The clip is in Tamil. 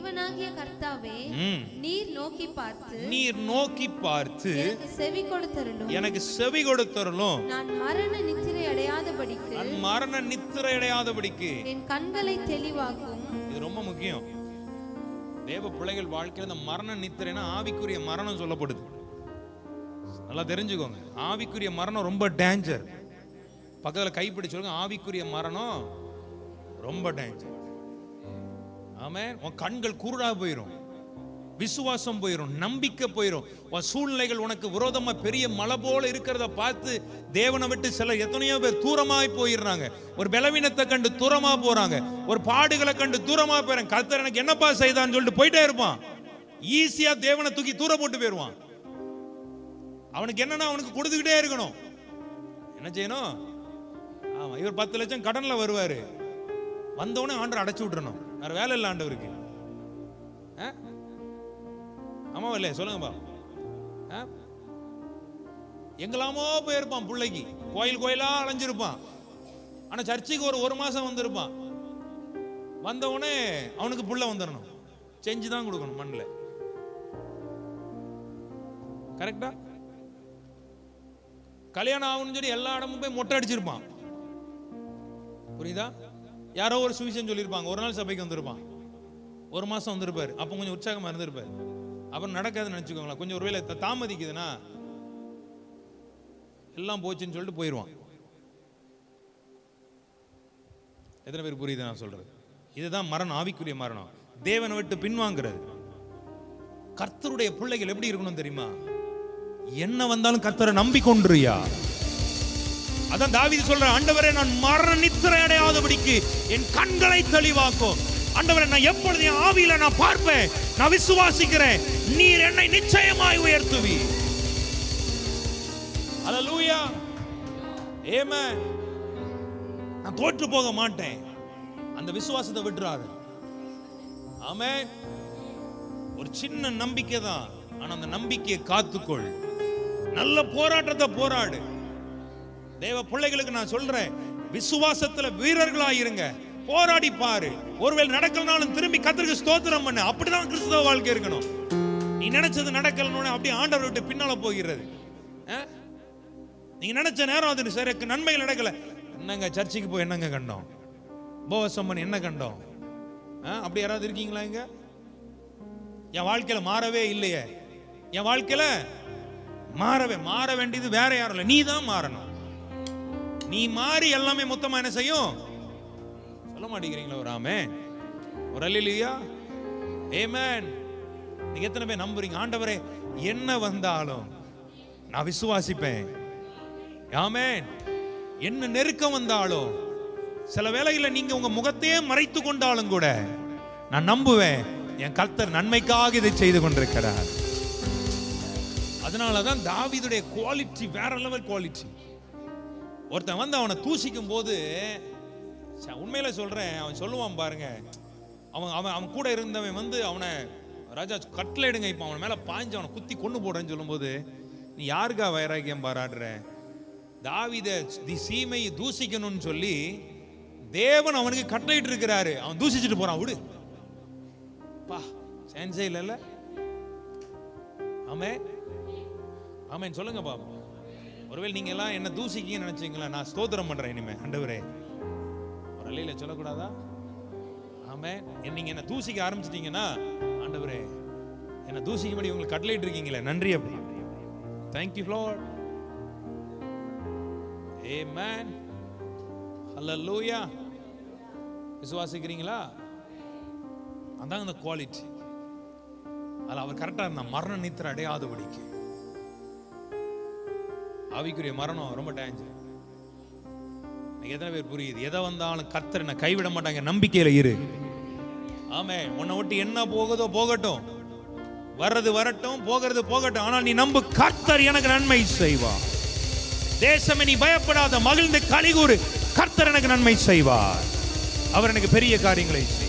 தேவனாகிய கர்த்தாவே, நீர் நோக்கி பார்த்து எனக்கு செவி கொடுத்தருளும். நான் மரண நித்திரை அடையாதபடிக்கு என் கண்களை தெளிவாக்கும். இது ரொம்ப முக்கியம். தேவ பிள்ளைகள் வாழ்க்கையில் இந்த மரண நித்திரைனா ஆவிக்குரிய மரணம் சொல்லப்படுது. நல்லா தெரிஞ்சுக்கோங்க, ஆவிக்குரிய மரணம் ரொம்ப டேஞ்சர். பக்கத்துல கைப்பிடி சொல்லுங்க, ஆவிக்குரிய மரணம் ரொம்ப டேஞ்சர். ஆமென். உன் கண்கள் குருடா போயிடும், விசுவாசம் போயிடும், நம்பிக்கை போயிடும். உன் சூழ்நிலைகள் உனக்கு விரோதமா பெரிய மலை போல இருக்கிறத பார்த்து தேவனை விட்டு சில எத்தனையோ பேர் தூரமாய் போயிடுறாங்க. ஒரு பலவீனத்தை கண்டு தூரமா போறாங்க, ஒரு பாடுகளை கண்டு தூரமா போறாங்க. கர்த்தர் எனக்கு என்னப்பா செய்தான்னு சொல்லிட்டு போயிட்டே இருப்பான். ஈஸியா தேவனை தூக்கி தூர போட்டு போயிடுவான். அவனுக்கு என்னன்னா அவனுக்கு கொடுத்துக்கிட்டே இருக்கணும். என்ன செய்யணும்? ஆமா, இவர் 10 லட்சம் கடன்ல வருவாரு, வந்தவனே ஆண்டவர் அடைச்சு விட்டுறணும். வேற வேலை இல்லை ஆண்டவருக்கு. ஆமா இல்லையா? சொல்லுங்கப்பா. எங்கெல்லாமோ போயிருப்பான், பிள்ளைக்கு கோயில் கோயிலா அலைஞ்சிருப்பான். ஆனா சர்ச்சைக்கு ஒரு மாசம் வந்திருப்பான். வந்தவனே அவனுக்கு புள்ள வந்துடணும், செஞ்சுதான் கொடுக்கணும் மண்ணில். கரெக்டா? கல்யாணம் ஆகணும்னு சொல்லி எல்லா இடமும் போய் மொட்டை அடிச்சிருப்பான். புரியுதா? யாரோ ஒரு சுவிசேஷம் சொல்லியிருப்பாங்க, ஒரு நாள் சபைக்கு வந்திருப்பான், 1 மாசம் வந்திருப்பாரு. அப்போ கொஞ்சம் உற்சாகமா இருந்திருப்பாரு. அப்புறம் நடக்காதுன்னு நினைச்சுக்கோங்களேன். கொஞ்சம் ஒருவேளை தாமதிக்குதுன்னா எல்லாம் போச்சுன்னு சொல்லிட்டு போயிடுவான். எத்தனை பேர் புரியுது நான் சொல்றது? இதுதான் மரணம், ஆவிக்குரிய மரணம், தேவனை விட்டு பின்வாங்கிறது. கர்த்தருடைய பிள்ளைகள் எப்படி இருக்கணும் தெரியுமா? என்ன வந்தாலும் கர்த்தரை நம்பிக்கொண்டிருயா. அதான் தாவீது சொல்ற, ஆண்டவரே நான் மரண நித்திரை அடையாதபடிக்கு என் கண்களை தெளிவாக்கும். ஆண்டவரே நான் எப்பொழுது என் ஆவியில நான் பார்ப்பேன், நான் விசுவாசிக்கிறேன், நீர் என்னை நிச்சயமாய் உயர்த்துவி. அல்லேலூயா, ஆமென். நான் தோற்று போக மாட்டேன். அந்த விசுவாசத்தை விட்டுறாரு. ஆமென். ஒரு சின்ன நம்பிக்கை தான், ஆனா அந்த நம்பிக்கையை காத்துக்கொள். நல்ல போராட்டத்தை போராடு. தேவ பிள்ளைகளுக்கு நான் சொல்றேன், விசுவாசத்துல வீரர்களாயிருங்க, போராடி பாரு. ஒருவேளை நடக்கலனாலும் திரும்பி கர்த்தருக்கு ஸ்தோத்திரம் பண்ணு. அப்படிதான் கிறிஸ்தவ வாழ்க்கை இருக்கணும். நீ நினைச்சது நடக்கலன்னு அப்படியே ஆண்டவர் விட்டு பின்னால போகிறது. நீங்க நினைச்ச நேரம் அது சரி நன்மைகள் நடக்கல, என்னங்க சர்ச்சுக்கு போய் என்னங்க கண்டோம், உபவாசம் பண்ணி என்ன கண்டோம்? அப்படி யாராவது இருக்கீங்களா? இங்க என் வாழ்க்கையில மாறவே இல்லையே, என் வாழ்க்கையில மாற வேண்டியது வேற யாரும் இல்லை, நீ தான் மாறணும். நீ மாறி எல்லாமே மொத்தமா என்ன செய்யும்? சொல்ல மாட்டேங்கிறீங்களா? ஒரு ஆமென், ஒரு அல்லேலூயா, ஆமென். நீங்க எத்தனை பேர் நம்புறீங்க? ஆண்டவரே என்ன வந்தாலும் நான் விசுவாசிப்பேன். ஆமென். என்ன நெருக்கம் வந்தாலும், சில வேளைகளில் நீங்க உங்க முகத்தையே மறைத்து கொண்டாலும் கூட நான் நம்புவேன், என் கர்த்தர் நன்மைக்காக இதை செய்து கொண்டிருக்கிறார். அதனாலதான் தாவீதுடைய குவாலிட்டி வேற லெவல் குவாலிட்டி. ஒருத்தன் வந்து அவனை தூசிக்கும் போது, உண்மையில சொல்றேன், அவன் சொல்லுவான் பாருங்க, அவன் கூட இருந்தவன் வந்து அவனை, ராஜா கட்டளை எடுங்க, இப்ப அவன் மேல பாய்ஞ்சு அவனை குத்தி கொண்டு போடுறேன்னு சொல்லும் போது, நீ யாருக்கா வைராக்கியம் பாராட்டுற? தாவீதை சீமை தூசிக்கணும்னு சொல்லி தேவன் அவனுக்கு கட்டளையிட்டு இருக்கிறாரு, அவன் தூசிச்சுட்டு போறான். விடு பா, சான்ஸே இல்லைல்ல. ஆமென், ஆமென். சொல்லுங்க பாப்பா. ஒருவேளை நீங்க எல்லாம் என்ன தூசிக்கீங்கன்னு நினைச்சீங்களா? நான் ஸ்தோத்திரம் பண்றேன் இனிமே. ஆண்டவரே, ஒரு அல்லேலூயா சொல்லக்கூடாதா? ஆமென். நீங்க என்ன தூசிக்க ஆரம்பிச்சிட்டீங்கன்னா, ஆண்டவரே என்ன தூசிக்கும்படி உங்களுக்கு கட்டளையிட்டு இருக்கீங்களே, நன்றி. அப்படி thank you Lord, amen, hallelujah. விசுவாசிக்கிறீங்களா? அதான் அந்த குவாலிட்டி. அதில் அவர் கரெக்டா இருந்தா, மரண நித்திரை அடையாதபடிக்கு. ஆவிக்குரிய மரணம் ரொம்ப டேஞ்சர். எத்தனை பேர் புரியுது? எதை வந்தாலும் கர்த்தர் என்ன கைவிட மாட்டாங்க, நம்பிக்கையில இரு. ஆமென். உன்னை விட்டு என்ன போகுதோ போகட்டும், வர்றது வரட்டும், போகிறது போகட்டும், ஆனால் நீ நம்பு, கர்த்தர் எனக்கு நன்மை செய்வார். தேசமே நீ பயப்படாத, மகிழ்ந்து களிகூறு, கர்த்தர் எனக்கு நன்மை செய்வார், அவர் எனக்கு பெரிய காரியங்களை செய்வார்.